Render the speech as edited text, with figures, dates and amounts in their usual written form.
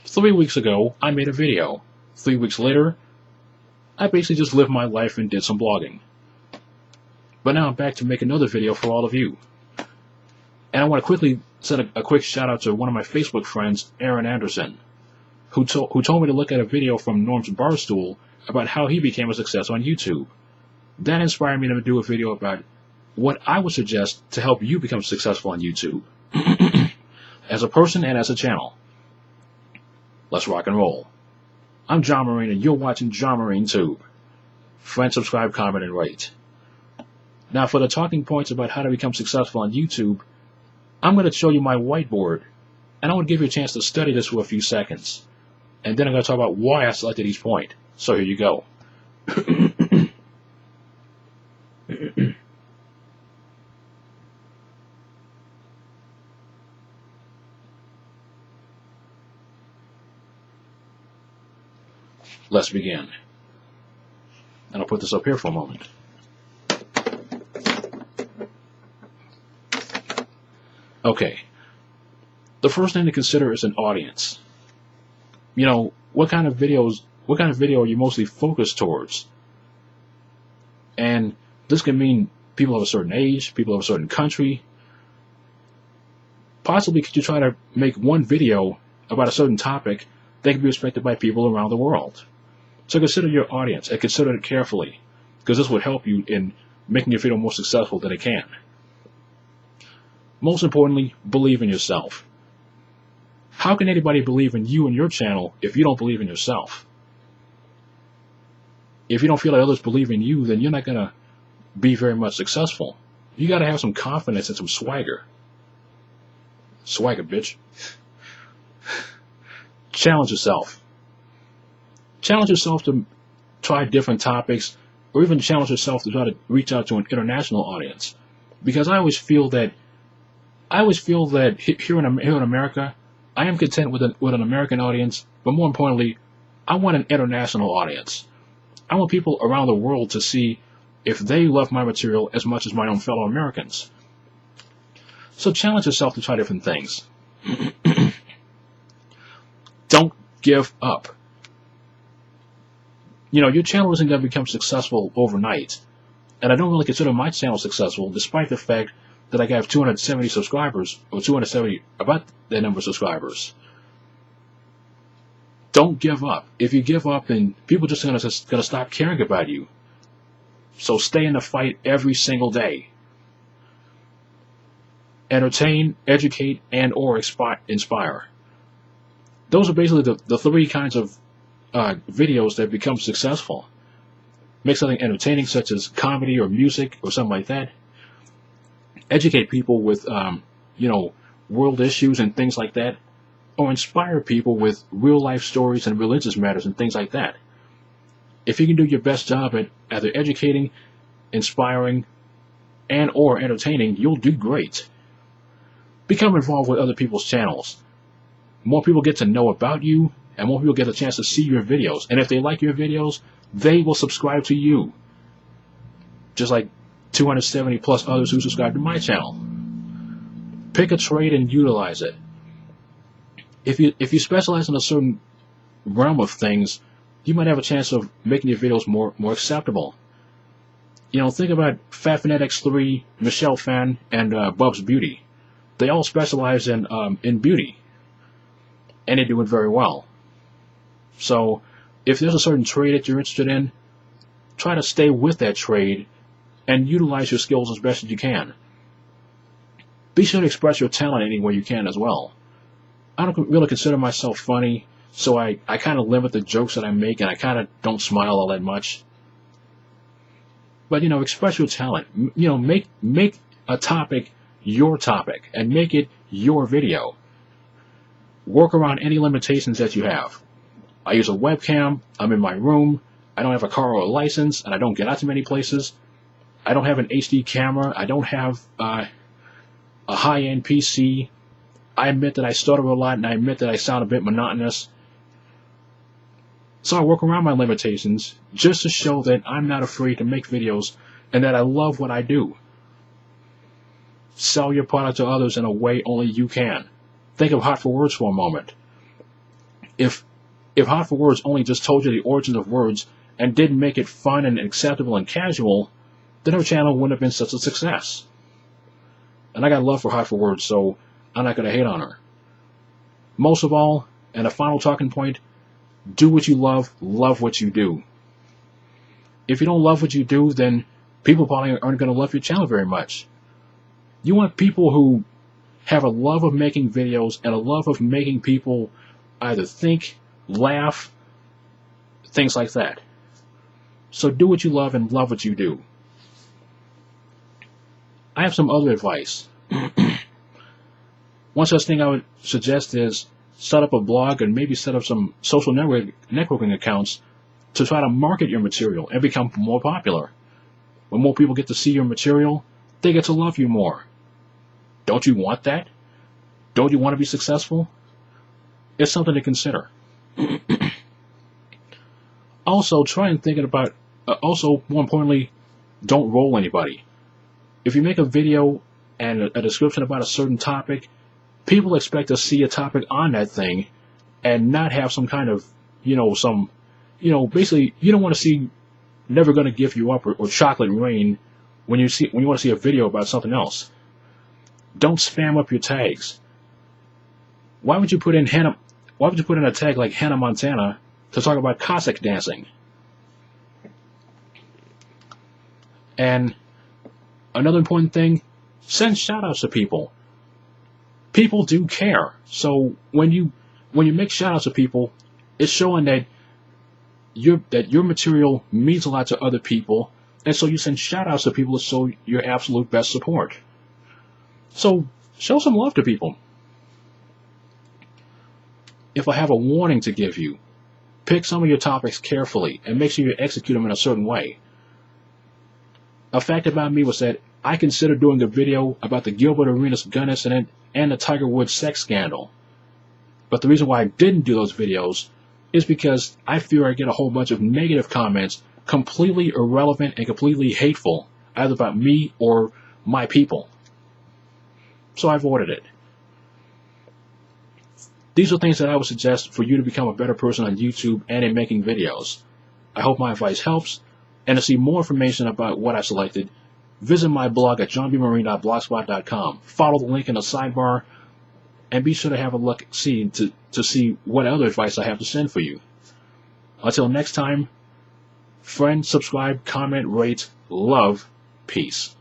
3 weeks ago, I made a video. 3 weeks later, I basically just lived my life and did some blogging. But now I'm back to make another video for all of you. And I want to quickly send a quick shout out to one of my Facebook friends, Aaron Anderson, who told me to look at a video from Norm's Barstool about how he became a success on YouTube. That inspired me to do a video about what I would suggest to help you become successful on YouTube, as a person and as a channel. Let's rock and roll. I'm John Marine, and you're watching John Marine Tube. Friend, subscribe, comment, and rate. Now, for the talking points about how to become successful on YouTube, I'm going to show you my whiteboard, and I want to give you a chance to study this for a few seconds. And then I'm going to talk about why I selected each point. So here you go. Let's begin. And I'll put this up here for a moment. Okay. The first thing to consider is an audience. You know, what kind of video are you mostly focused towards? And this can mean people of a certain age, people of a certain country. Possibly could you try to make one video about a certain topic that can be respected by people around the world? So consider your audience and consider it carefully, because this would help you in making your video more successful than it can. Most importantly, believe in yourself. How can anybody believe in you and your channel if you don't believe in yourself? If you don't feel like others believe in you, then you're not going to be very much successful. You got to have some confidence and some swagger. Swagger, bitch. Challenge yourself. Challenge yourself to try different topics, or even challenge yourself to try to reach out to an international audience. Because I always feel that here in America, I am content with an American audience, but more importantly, I want an international audience. I want people around the world to see if they love my material as much as my own fellow Americans. So challenge yourself to try different things. Don't give up. You know, your channel isn't going to become successful overnight. And I don't really consider my channel successful, despite the fact that I have 270 subscribers, or 270, about that number of subscribers. Don't give up. If you give up, then people are just going to stop caring about you. So stay in the fight every single day. Entertain, educate, and or inspire. Those are basically the three kinds of videos that become successful. Make something entertaining, such as comedy or music or something like that. Educate people with, world issues and things like that. Or inspire people with real-life stories and religious matters and things like that. If you can do your best job at either educating, inspiring, and or entertaining, you'll do great. Become involved with other people's channels. More people get to know about you, and more people get a chance to see your videos. And if they like your videos, they will subscribe to you. Just like 270 plus others who subscribe to my channel. Pick a trade and utilize it. If you specialize in a certain realm of things, you might have a chance of making your videos more acceptable. You know, think about FatFanatics3, Michelle Fan, and Bub's Beauty. They all specialize in beauty, and they do it very well. So, if there's a certain trade that you're interested in, try to stay with that trade and utilize your skills as best as you can. Be sure to express your talent any way you can as well. I don't really consider myself funny, so I kind of limit the jokes that I make, and I kind of don't smile all that much. But, express your talent. Make a topic your topic, and make it your video. Work around any limitations that you have. I use a webcam, I'm in my room, I don't have a car or a license, and I don't get out to many places. I don't have an HD camera, I don't have a high-end PC. I admit that I stutter a lot, and I admit that I sound a bit monotonous. So I work around my limitations just to show that I'm not afraid to make videos and that I love what I do. Sell your product to others in a way only you can. Think of Hot for Words for a moment. If Hot for Words only just told you the origins of words and didn't make it fun and acceptable and casual, then her channel wouldn't have been such a success. And I got love for Hot for Words, so I'm not going to hate on her. Most of all, and a final talking point, do what you love what you do. If you don't love what you do, then people probably aren't going to love your channel very much. You want people who have a love of making videos and a love of making people either think, laugh, things like that. So do what you love and love what you do. I have some other advice. One such thing I would suggest is set up a blog and maybe set up some social networking accounts to try to market your material and become more popular. When more people get to see your material, they get to love you more. Don't you want that? Don't you want to be successful? It's something to consider. Also, try and think about, more importantly, don't roll anybody. If you make a video and a description about a certain topic, people expect to see a topic on that thing and not have some kind of, basically, you don't want to see Never Gonna Give You Up or Chocolate Rain when you want to see a video about something else. Don't spam up your tags. Why would you put in a tag like Hannah Montana to talk about Cossack dancing? And another important thing, send shoutouts to people. People do care. So when you make shoutouts to people, it's showing that your material means a lot to other people, and so you send shoutouts to people to show your absolute best support. So show some love to people. If I have a warning to give you, pick some of your topics carefully and make sure you execute them in a certain way. A fact about me was that I considered doing a video about the Gilbert Arenas gun incident and the Tiger Woods sex scandal. But the reason why I didn't do those videos is because I fear I get a whole bunch of negative comments, completely irrelevant and completely hateful, either about me or my people. So I avoided it. These are things that I would suggest for you to become a better person on YouTube and in making videos. I hope my advice helps, and to see more information about what I selected, visit my blog at johnbmarine.blogspot.com. Follow the link in the sidebar, and be sure to have a look to see what other advice I have to send for you. Until next time, friend, subscribe, comment, rate, love, peace.